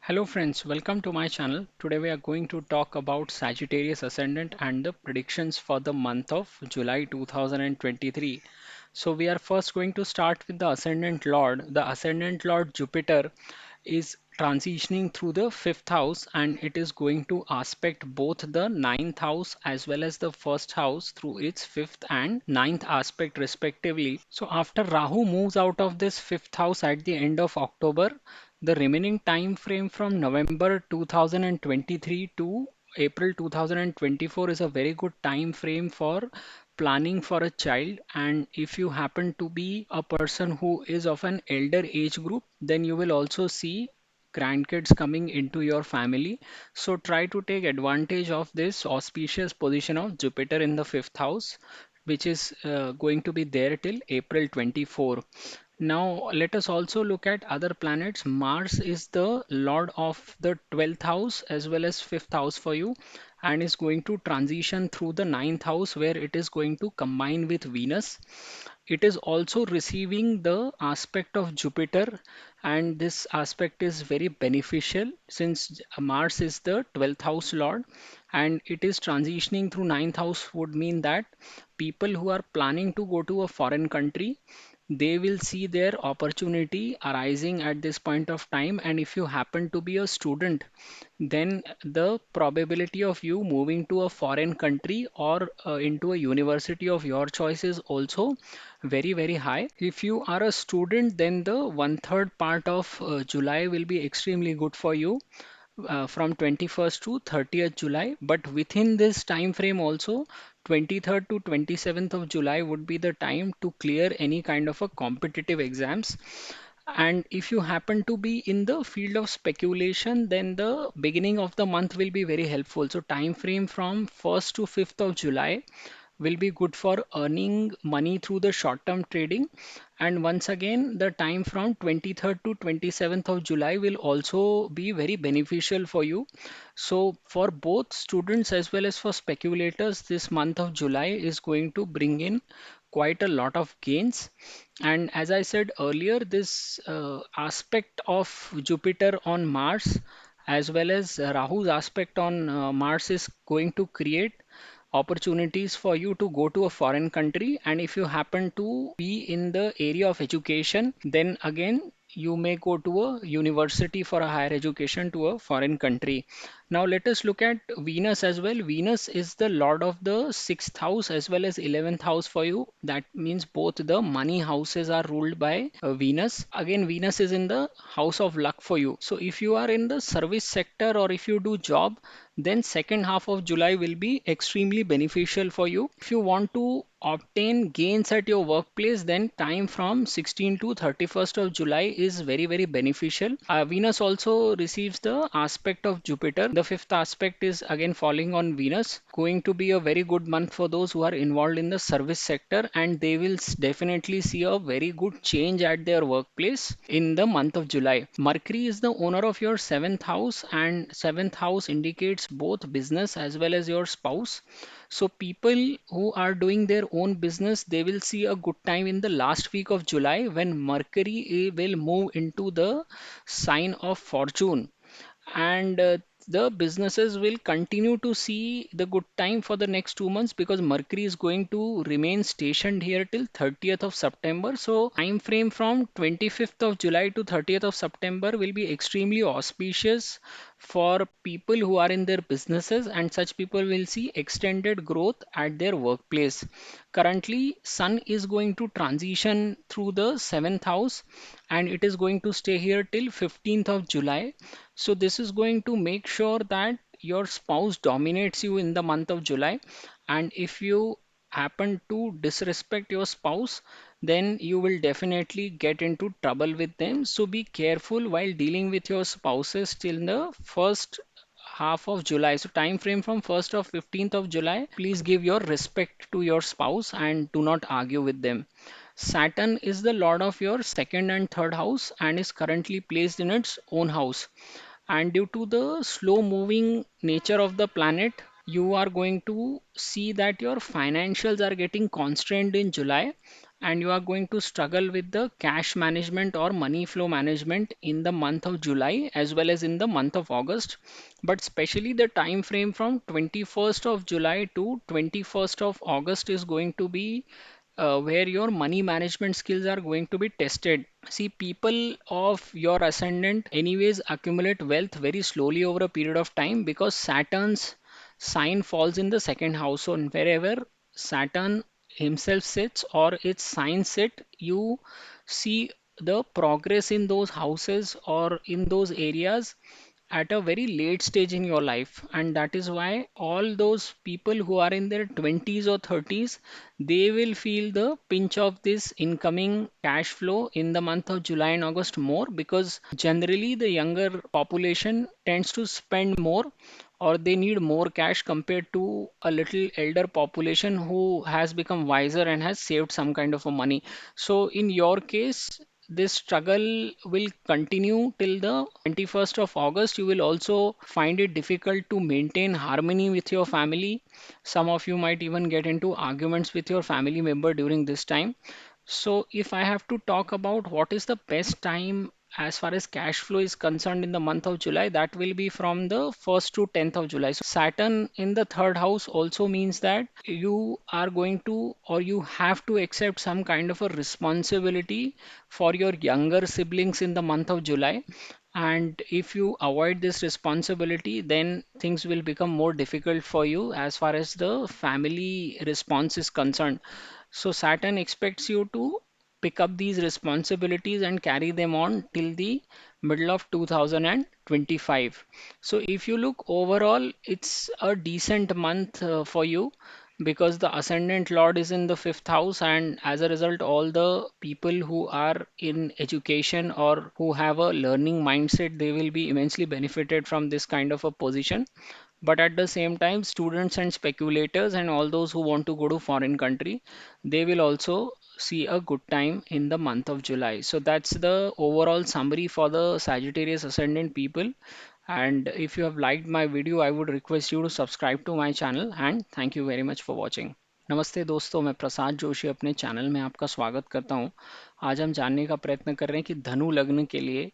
Hello friends, welcome to my channel. Today we are going to talk about Sagittarius Ascendant and the predictions for the month of July 2023. So we are first going to start with the Ascendant Lord. The Ascendant Lord Jupiter is transitioning through the fifth house and it is going to aspect both the ninth house as well as the first house through its fifth and ninth aspect respectively. So after Rahu moves out of this fifth house at the end of October, the remaining time frame from November 2023 to April 2024 is a very good time frame for planning for a child. And if you happen to be a person who is of an elder age group, then you will also see grandkids coming into your family. So try to take advantage of this auspicious position of Jupiter in the fifth house, which is going to be there till April 24. Now, let us also look at other planets. Mars is the lord of the 12th house as well as 5th house for you, and is going to transition through the ninth house where it is going to combine with Venus. It is also receiving the aspect of Jupiter, and this aspect is very beneficial since Mars is the 12th house lord and it is transitioning through ninth house would mean that people who are planning to go to a foreign country, they will see their opportunity arising at this point of time. And if you happen to be a student, then the probability of you moving to a foreign country or into a university of your choice is also very high. If you are a student, then the one third part of July will be extremely good for you, from 21st to 30th July. But within this time frame also, 23rd to 27th of July would be the time to clear any kind of a competitive exams. And if you happen to be in the field of speculation, then the beginning of the month will be very helpful. So time frame from 1st to 5th of July will be good for earning money through the short term trading. And once again, the time from 23rd to 27th of July will also be very beneficial for you. So for both students as well as for speculators, this month of July is going to bring in quite a lot of gains. And as I said earlier, this aspect of Jupiter on Mars as well as Rahu's aspect on Mars is going to create opportunities for you to go to a foreign country. And if you happen to be in the area of education, then again you may go to a university for a higher education to a foreign country. Now let us look at Venus as well. Venus is the lord of the sixth house as well as 11th house for you. That means both the money houses are ruled by Venus. Again, Venus is in the house of luck for you. So if you are in the service sector or if you do job, then second half of July will be extremely beneficial for you. If you want to obtain gains at your workplace, then time from 16 to 31st of July is very beneficial. Venus also receives the aspect of Jupiter. The fifth aspect is again falling on Venus. Going to be a very good month for those who are involved in the service sector, and they will definitely see a very good change at their workplace in the month of July. Mercury is the owner of your seventh house, and seventh house indicates both business as well as your spouse. So people who are doing their own business, they will see a good time in the last week of July when Mercury will move into the sign of fortune. And the businesses will continue to see the good time for the next 2 months because Mercury is going to remain stationed here till 30th of September. So time frame from 25th of July to 30th of September will be extremely auspicious for people who are in their businesses, and such people will see extended growth at their workplace. Currently, Sun is going to transition through the seventh house and it is going to stay here till 15th of July. So this is going to make sure that your spouse dominates you in the month of July. And if you happen to disrespect your spouse, then you will definitely get into trouble with them. So be careful while dealing with your spouses till the first half of July. So time frame from 1st of 15th of July, please give your respect to your spouse and do not argue with them. Saturn is the lord of your second and third house and is currently placed in its own house. And due to the slow moving nature of the planet, you are going to see that your financials are getting constrained in July, and you are going to struggle with the cash management or money flow management in the month of July as well as in the month of August. But especially the time frame from 21st of July to 21st of August is going to be where your money management skills are going to be tested. See, people of your ascendant anyways accumulate wealth very slowly over a period of time because Saturn's sign falls in the second house. So wherever Saturn himself sits or its sign sit, you see the progress in those houses or in those areas at a very late stage in your life, and that is why all those people who are in their 20s or 30s, they will feel the pinch of this incoming cash flow in the month of July and August more, because generally the younger population tends to spend more or they need more cash compared to a little elder population who has become wiser and has saved some kind of a money. So in your case, this struggle will continue till the 21st of August. You will also find it difficult to maintain harmony with your family. Some of you might even get into arguments with your family member during this time. So, if I have to talk about what is the best time as far as cash flow is concerned in the month of July, that will be from the 1st to 10th of July. So, Saturn in the third house also means that you are going to or you have to accept some kind of a responsibility for your younger siblings in the month of July. And if you avoid this responsibility, then things will become more difficult for you as far as the family response is concerned. So Saturn expects you to pick up these responsibilities and carry them on till the middle of 2025. So if you look overall, it's a decent month for you because the ascendant lord is in the fifth house, and as a result all the people who are in education or who have a learning mindset, they will be immensely benefited from this kind of a position. But at the same time, students and speculators and all those who want to go to foreign country, they will also see a good time in the month of July. So that's the overall summary for the Sagittarius ascendant people. And if you have liked my video, I would request you to subscribe to my channel, and thank you very much for watching. नमस्ते दोस्तों, मैं प्रसाद जोशी अपने channel में आपका स्वागत करता हूं। आज हम जानने का प्रयत्न कर रहे हैं कि धनु लग्न के लिए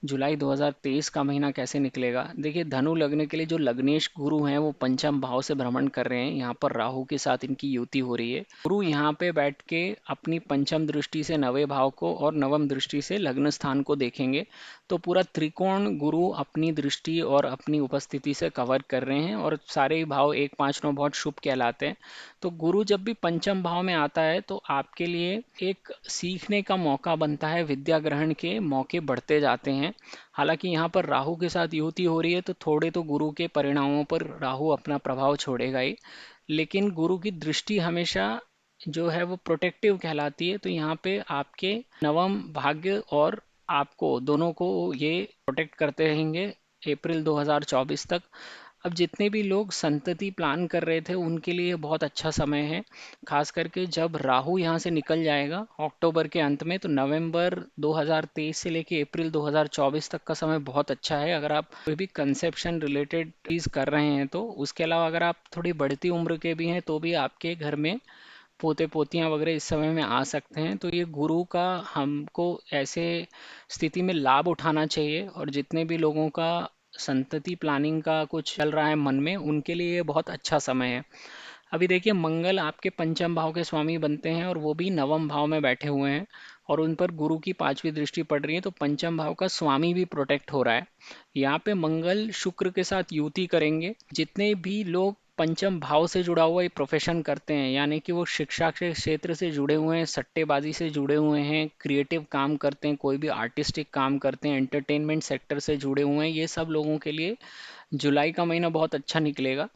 जुलाई 2023 का महीना कैसे निकलेगा। देखिए, धनु लग्न के लिए जो लग्नेश गुरु हैं वो पंचम भाव से भ्रमण कर रहे हैं। यहाँ पर राहु के साथ इनकी युति हो रही है। गुरु यहाँ पे बैठ के अपनी पंचम दृष्टि से नवे भाव को और नवम दृष्टि से लग्न स्थान को देखेंगे, तो पूरा त्रिकोण गुरु अपनी दृष्टि और अपनी उपस्थिति से कवर कर रहे हैं और सारे ही भाव 1 5 9 बहुत शुभ कहलाते हैं। तो गुरु जब भी पंचम भाव में आता है तो आपके लिए एक सीखने का मौका बनता है, विद्या ग्रहण के मौके बढ़ते जाते हैं। हालांकि यहाँ पर राहु के साथ युति हो रही है तो थोड़े तो गुरु के परिणामों पर राहु अपना प्रभाव छोड़ेगा ही, लेकिन गुरु की दृष्टि हमेशा जो है वो प्रोटेक्टिव कहलाती है। तो यहाँ पे आपके नवम भाग्य और आपको दोनों को ये प्रोटेक्ट करते रहेंगे अप्रैल 2024 तक। अब जितने भी लोग संतति प्लान कर रहे थे उनके लिए बहुत अच्छा समय है, खास करके जब राहु यहाँ से निकल जाएगा अक्टूबर के अंत में, तो नवंबर 2023 से लेके अप्रैल 2024 तक का समय बहुत अच्छा है अगर आप कोई भी कंसेप्शन रिलेटेड चीज कर रहे हैं तो। उसके अलावा अगर आप थोड़ी बढ़ती उम्र के भी हैं तो भी आपके घर में पोते पोतियां वगैरह इस समय में आ सकते हैं। तो ये गुरु का हमको ऐसे स्थिति में लाभ उठाना चाहिए, और जितने भी लोगों का संतति प्लानिंग का कुछ चल रहा है मन में, उनके लिए ये बहुत अच्छा समय है। अभी देखिए, मंगल आपके पंचम भाव के स्वामी बनते हैं और वो भी नवम भाव में बैठे हुए हैं, और उन पर गुरु की पांचवी दृष्टि पड़ रही है, तो पंचम भाव का स्वामी भी प्रोटेक्ट हो रहा है। यहाँ पे मंगल शुक्र के साथ युति करेंगे। जितने भी लोग पंचम भाव से जुड़ा हुआ एक प्रोफेशन करते हैं, यानी कि वो शिक्षा के क्षेत्र से जुड़े हुए हैं, सट्टेबाजी से जुड़े हुए हैं, क्रिएटिव काम करते हैं, कोई भी आर्टिस्टिक काम करते हैं, एंटरटेनमेंट सेक्टर से जुड़े हुए हैं, ये सब लोगों के लिए जुलाई का महीना बहुत अच्छा निकलेगा।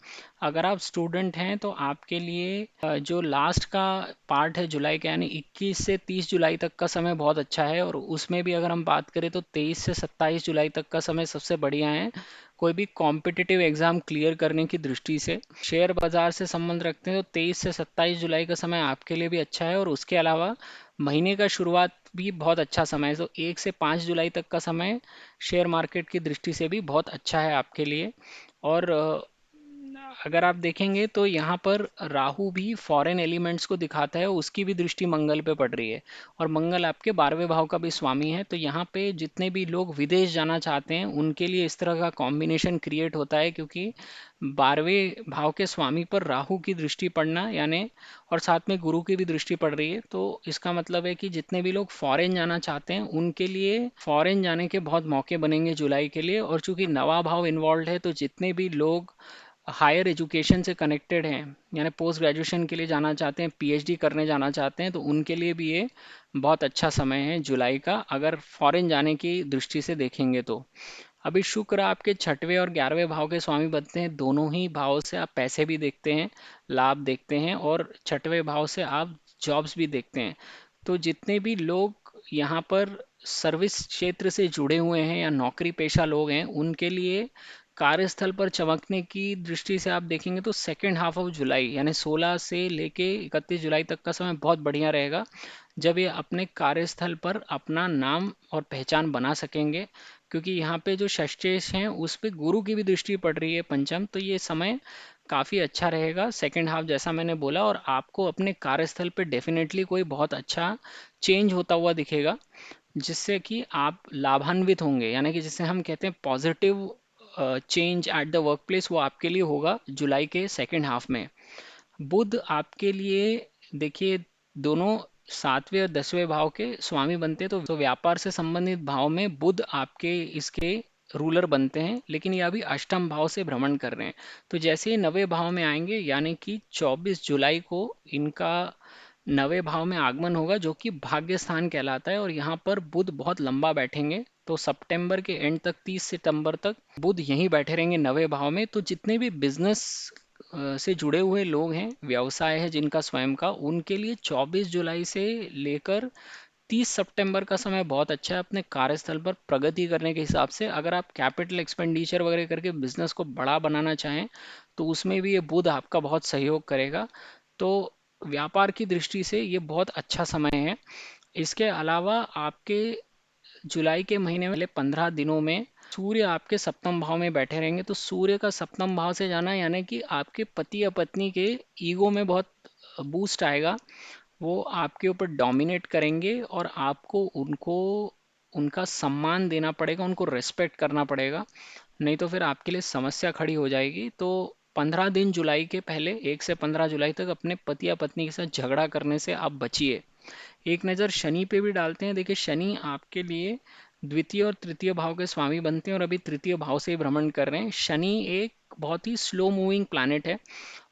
अगर आप स्टूडेंट हैं तो आपके लिए जो लास्ट का पार्ट है जुलाई का, यानी 21 से 30 जुलाई तक का समय बहुत अच्छा है, और उसमें भी अगर हम बात करें तो 23 से 27 जुलाई तक का समय सबसे बढ़िया है कोई भी कॉम्पिटिटिव एग्जाम क्लियर करने की दृष्टि से। शेयर बाजार से संबंध रखते हैं तो 23 से 27 जुलाई का समय आपके लिए भी अच्छा है, और उसके अलावा महीने का शुरुआत भी बहुत अच्छा समय है। तो 1 से 5 जुलाई तक का समय शेयर मार्केट की दृष्टि से भी बहुत अच्छा है आपके लिए। और अगर आप देखेंगे तो यहाँ पर राहु भी फॉरेन एलिमेंट्स को दिखाता है, उसकी भी दृष्टि मंगल पे पड़ रही है और मंगल आपके 12वें भाव का भी स्वामी है। तो यहाँ पे जितने भी लोग विदेश जाना चाहते हैं उनके लिए इस तरह का कॉम्बिनेशन क्रिएट होता है, क्योंकि 12वें भाव के स्वामी पर राहु की दृष्टि पड़ना यानी और साथ में गुरु की भी दृष्टि पड़ रही है। तो इसका मतलब है कि जितने भी लोग फॉरेन जाना चाहते हैं उनके लिए फॉरेन जाने के बहुत मौके बनेंगे जुलाई के लिए। और चूंकि नवा भाव इन्वॉल्व है तो जितने भी लोग हायर एजुकेशन से कनेक्टेड हैं यानी पोस्ट ग्रेजुएशन के लिए जाना चाहते हैं, पीएचडी करने जाना चाहते हैं, तो उनके लिए भी ये बहुत अच्छा समय है जुलाई का, अगर फॉरेन जाने की दृष्टि से देखेंगे तो। अभी शुक्र आपके 6वें और 11वें भाव के स्वामी बनते हैं, दोनों ही भाव से आप पैसे भी देखते हैं, लाभ देखते हैं, और 6वें भाव से आप जॉब्स भी देखते हैं। तो जितने भी लोग यहाँ पर सर्विस क्षेत्र से जुड़े हुए हैं या नौकरी पेशा लोग हैं उनके लिए कार्यस्थल पर चमकने की दृष्टि से आप देखेंगे तो सेकेंड हाफ ऑफ जुलाई यानी 16 से लेके 31 जुलाई तक का समय बहुत बढ़िया रहेगा, जब ये अपने कार्यस्थल पर अपना नाम और पहचान बना सकेंगे। क्योंकि यहाँ पे जो षष्ठेश हैं उस पे गुरु की भी दृष्टि पड़ रही है पंचम, तो ये समय काफ़ी अच्छा रहेगा सेकेंड हाफ जैसा मैंने बोला, और आपको अपने कार्यस्थल पे डेफिनेटली कोई बहुत अच्छा चेंज होता हुआ दिखेगा, जिससे कि आप लाभान्वित होंगे, यानी कि जिसे हम कहते हैं positive change at the work place, वो आपके लिए होगा जुलाई के सेकेंड हाफ में। बुध आपके लिए देखिए दोनों 7वें और 10वें भाव के स्वामी बनते हैं, तो व्यापार से संबंधित भाव में बुध आपके इसके रूलर बनते हैं, लेकिन ये अभी अष्टम भाव से भ्रमण कर रहे हैं। तो जैसे ही नवे भाव में आएंगे यानी कि 24 जुलाई को इनका नवे भाव में आगमन होगा, जो कि भाग्य स्थान कहलाता है, और यहाँ पर बुध बहुत लंबा बैठेंगे। तो सितंबर के एंड तक 30 सितंबर तक बुध यहीं बैठे रहेंगे नवे भाव में। तो जितने भी बिजनेस से जुड़े हुए लोग हैं, व्यवसाय है जिनका स्वयं का, उनके लिए 24 जुलाई से लेकर 30 सितंबर का समय बहुत अच्छा है अपने कार्यस्थल पर प्रगति करने के हिसाब से। अगर आप कैपिटल एक्सपेंडिचर वगैरह करके बिजनेस को बड़ा बनाना चाहें तो उसमें भी ये बुध आपका बहुत सहयोग करेगा। तो व्यापार की दृष्टि से ये बहुत अच्छा समय है। इसके अलावा आपके जुलाई के महीने में पहले 15 दिनों में सूर्य आपके सप्तम भाव में बैठे रहेंगे। तो सूर्य का सप्तम भाव से जाना यानी कि आपके पति या पत्नी के ईगो में बहुत बूस्ट आएगा, वो आपके ऊपर डोमिनेट करेंगे और आपको उनको उनका सम्मान देना पड़ेगा, उनको रेस्पेक्ट करना पड़ेगा, नहीं तो फिर आपके लिए समस्या खड़ी हो जाएगी। तो 15 दिन जुलाई के पहले 1 से 15 जुलाई तक अपने पति या पत्नी के साथ झगड़ा करने से आप बचिए। एक नज़र शनि पे भी डालते हैं। देखिए शनि आपके लिए द्वितीय और तृतीय भाव के स्वामी बनते हैं और अभी तृतीय भाव से ही भ्रमण कर रहे हैं। शनि एक बहुत ही स्लो मूविंग प्लैनेट है,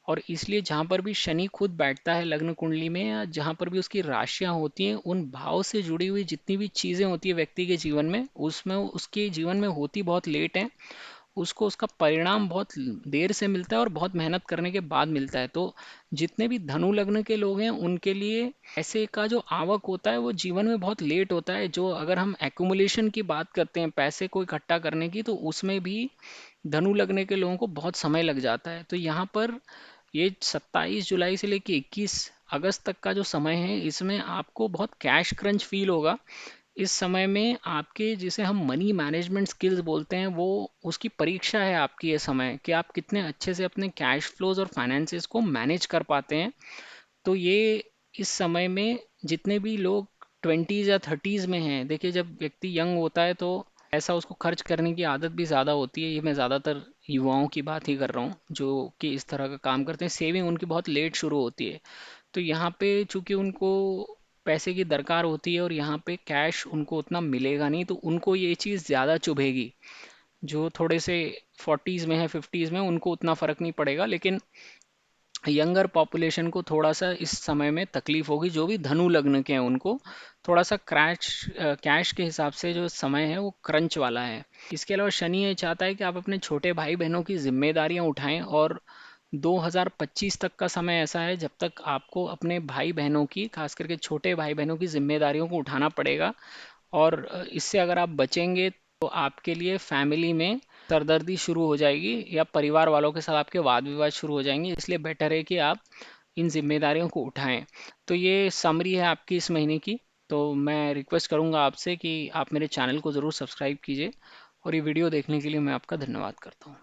और इसलिए जहाँ पर भी शनि खुद बैठता है लग्न कुंडली में या जहाँ पर भी उसकी राशियाँ होती हैं, उन भाव से जुड़ी हुई जितनी भी चीज़ें होती है व्यक्ति के जीवन में, उसमें उसके जीवन में होती बहुत लेट है, उसको उसका परिणाम बहुत देर से मिलता है और बहुत मेहनत करने के बाद मिलता है। तो जितने भी धनु लग्न के लोग हैं उनके लिए पैसे का जो आवक होता है वो जीवन में बहुत लेट होता है। जो अगर हम एक्यूमुलेशन की बात करते हैं पैसे को इकट्ठा करने की, तो उसमें भी धनु लगने के लोगों को बहुत समय लग जाता है। तो यहाँ पर ये 27 जुलाई से लेके 21 अगस्त तक का जो समय है इसमें आपको बहुत कैश क्रंच फील होगा। इस समय में आपके जिसे हम मनी मैनेजमेंट स्किल्स बोलते हैं वो उसकी परीक्षा है आपकी, ये समय कि आप कितने अच्छे से अपने कैश फ्लोज और फाइनेंसेस को मैनेज कर पाते हैं। तो ये इस समय में जितने भी लोग 20s या 30s में हैं, देखिए जब व्यक्ति यंग होता है तो ऐसा उसको खर्च करने की आदत भी ज़्यादा होती है। ये मैं ज़्यादातर युवाओं की बात ही कर रहा हूँ जो कि इस तरह का काम करते हैं। सेविंग उनकी बहुत लेट शुरू होती है, तो यहाँ पे चूंकि उनको पैसे की दरकार होती है और यहाँ पे कैश उनको उतना मिलेगा नहीं, तो उनको ये चीज़ ज़्यादा चुभेगी। जो थोड़े से 40s में है 50s में उनको उतना फ़र्क नहीं पड़ेगा, लेकिन यंगर पॉपुलेशन को थोड़ा सा इस समय में तकलीफ होगी। जो भी धनु लग्न के हैं उनको थोड़ा सा कैश के हिसाब से जो समय है वो क्रंच वाला है। इसके अलावा शनि ये चाहता है कि आप अपने छोटे भाई बहनों की जिम्मेदारियां उठाएं, और 2025 तक का समय ऐसा है जब तक आपको अपने भाई बहनों की, खास करके छोटे भाई बहनों की जिम्मेदारियों को उठाना पड़ेगा। और इससे अगर आप बचेंगे तो आपके लिए फैमिली में सरदर्दी शुरू हो जाएगी या परिवार वालों के साथ आपके वाद विवाद शुरू हो जाएंगे, इसलिए बेटर है कि आप इन जिम्मेदारियों को उठाएं। तो ये समरी है आपकी इस महीने की। तो मैं रिक्वेस्ट करूंगा आपसे कि आप मेरे चैनल को ज़रूर सब्सक्राइब कीजिए, और ये वीडियो देखने के लिए मैं आपका धन्यवाद करता हूँ।